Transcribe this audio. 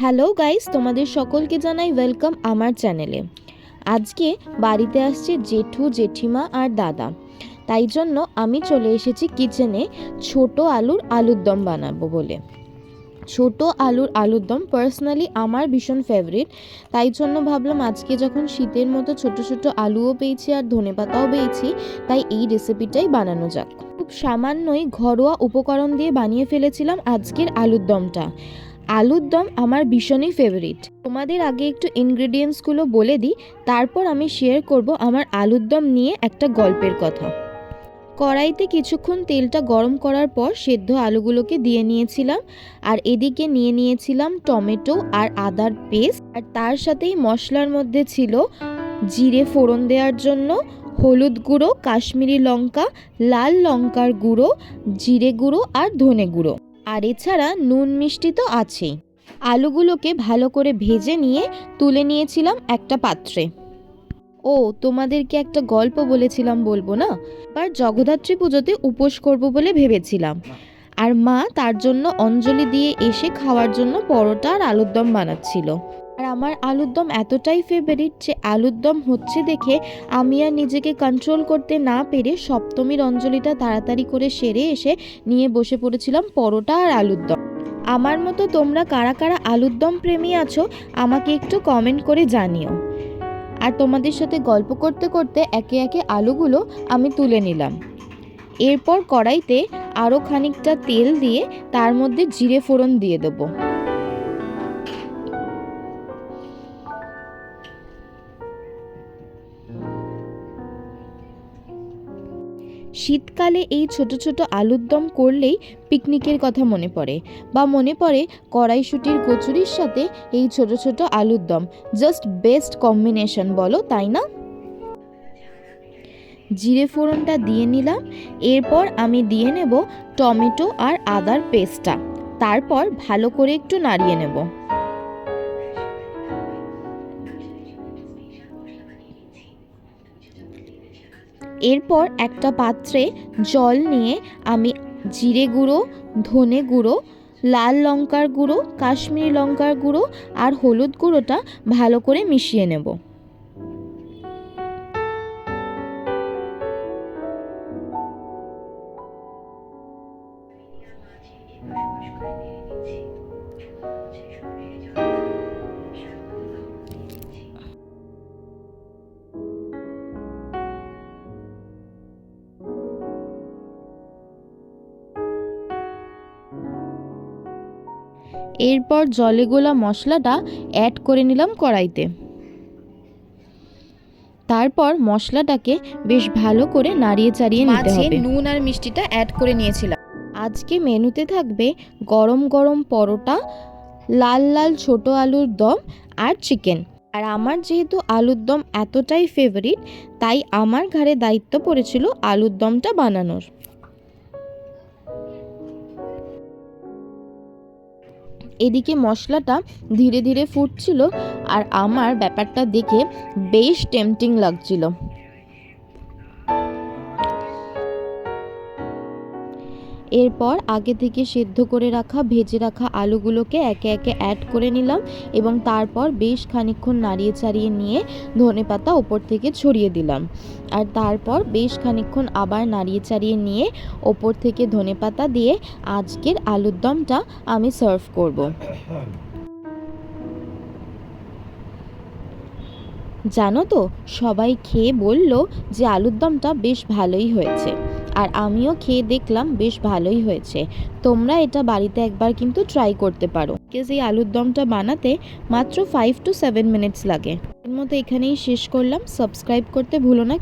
Hello guys, তোমাদের সকলকে জানাই ওয়েলকাম আমার চ্যানেলে। আজকে বাড়িতে আসছে জেঠু, জেঠিমা আর দাদা। তাই জন্য আমি চলে এসেছি কিচেনে ছোট আলুর দম বানাবো বলে। ছোট আলুর দম পার্সোনালি আমার ভীষণ ফেভারিট। তাই জন্য ভাবলাম আজকে যখন শীতের মতো ছোট ছোট আলুও পেয়েছি আর ধনেপাতাও পেয়েছি, তাই এই রেসিপিটাই বানানো যাক। খুব সামান্যই ঘরোয়া উপকরণ দিয়ে বানিয়ে ফেলেছিলাম আজকের আলুর দমটা। আলুর দম আমার ভীষণই ফেভারিট। তোমাদের আগে একটু ইনগ্রেডিয়েন্টসগুলো বলে দিই, তারপর আমি শেয়ার করব আমার আলুর দম নিয়ে একটা গল্পের কথা। কড়াইতে কিছুক্ষণ তেলটা গরম করার পর সেদ্ধ আলুগুলোকে দিয়ে নিয়েছিলাম, আর এদিকে নিয়ে নিয়েছিলাম টমেটো আর আদার পেস্ট, আর তার সাথেই মশলার মধ্যে ছিল জিরে ফোড়ন দেওয়ার জন্য, হলুদ গুঁড়ো, কাশ্মীরি লঙ্কা, লাল লঙ্কার গুঁড়ো, জিরে গুঁড়ো আর ধনে গুঁড়ো, আর এছাড়া নুন মিষ্টি তো আছেই। আলুগুলোকে ভালো করে ভেজে নিয়ে তুলে নিয়েছিলাম একটা পাত্রে। ও, তোমাদেরকে একটা গল্প বলেছিলাম, বলবো না? এবার জগদ্ধাত্রী পুজোতে উপোস করব বলে ভেবেছিলাম, আর মা তার জন্য অঞ্জলি দিয়ে এসে খাওয়ার জন্য পরোটা আর আলুর দম বানাচ্ছিল। আর আমার আলুর দম এতটাই ফেভারিট যে আলুর দম হচ্ছে দেখে আমি আর নিজেকে কন্ট্রোল করতে না পেরে সপ্তমীর অঞ্জলিটা তাড়াতাড়ি করে সেরে এসে নিয়ে বসে পড়েছিলাম পরোটা আর আলুর দম। আমার মতো তোমরা কারা কারা আলুর দম প্রেমী আছো আমাকে একটু কমেন্ট করে জানিও। আর তোমাদের সাথে গল্প করতে করতে একে একে আলুগুলো আমি তুলে নিলাম। এরপর কড়াইতে আরও খানিকটা তেল দিয়ে তার মধ্যে জিরে ফোড়ন দিয়ে দেবো। শীতকালে এই ছোট ছোট আলুর দম করলেই পিকনিকের কথা মনে পড়ে, বা মনে পড়ে কড়াইশুঁটির কচুরির সাথে এই ছোট ছোট আলুর দম। জাস্ট বেস্ট কম্বিনেশন, বলো তাই না? জিরে ফোড়নটা দিয়ে নিলাম। এরপর আমি দিয়ে নেব টমেটো আর আদার পেস্টটা, তারপর ভালো করে একটু নাড়িয়ে নেব। এরপর একটা পাত্রে জল নিয়ে আমি জিরে গুঁড়ো, ধনে গুঁড়ো, লাল লঙ্কার গুঁড়ো, কাশ্মীরি লঙ্কার গুঁড়ো আর হলুদ গুঁড়োটা ভালো করে মিশিয়ে নেব। এরপর জলে গোলা মশলাটা অ্যাড করে নিলাম কড়াইতে। তারপর মশলাটাকে বেশ ভালো করে নাড়িয়ে চাড়িয়ে নিতে হবে। নুন আর মিষ্টিটা অ্যাড করে নিয়েছিলাম। আজকে মেনুতে থাকবে গরম গরম পরোটা, লাল লাল ছোট আলুর দম আর চিকেন। আর আমার যেহেতু আলুর দম এতটাই ফেভারিট, তাই আমার ঘাড়ে দায়িত্ব পড়েছিল আলুর দমটা বানানোর। এদিকে মশলাটা ধীরে ধীরে ফুটছিল, আর আমার ব্যাপারটা দেখে বেশ টেম্পটিং লাগছিল। এরপর আগে থেকে সেদ্ধ করে রাখা ভেজে রাখা আলুগুলোকে একে একে অ্যাড করে নিলাম, এবং তারপর বেশ খানিকক্ষণ নাড়িয়ে চাড়িয়ে নিয়ে ধনেপাতা ওপর থেকে ছড়িয়ে দিলাম। আর তারপর বেশ খানিকক্ষণ আবার নাড়িয়ে চাড়িয়ে নিয়ে ওপর থেকে ধনেপাতা দিয়ে আজকের আলুর দমটা আমি সার্ভ করব। জানো তো, সবাই খেয়ে বলল যে আলুর দমটা বেশ ভালোই হয়েছে, আর আমিও খেয়ে দেখলাম বেশ ভালোই হয়েছে। তোমরা এটা বাড়িতে একবার কিন্তু ট্রাই করতে পারো। এই আলুর দমটা বানাতে মাত্র 5 to 7 মিনিটস লাগে। এর মধ্যে এখানেই শেষ করলাম। সাবস্ক্রাইব করতে ভুলো না।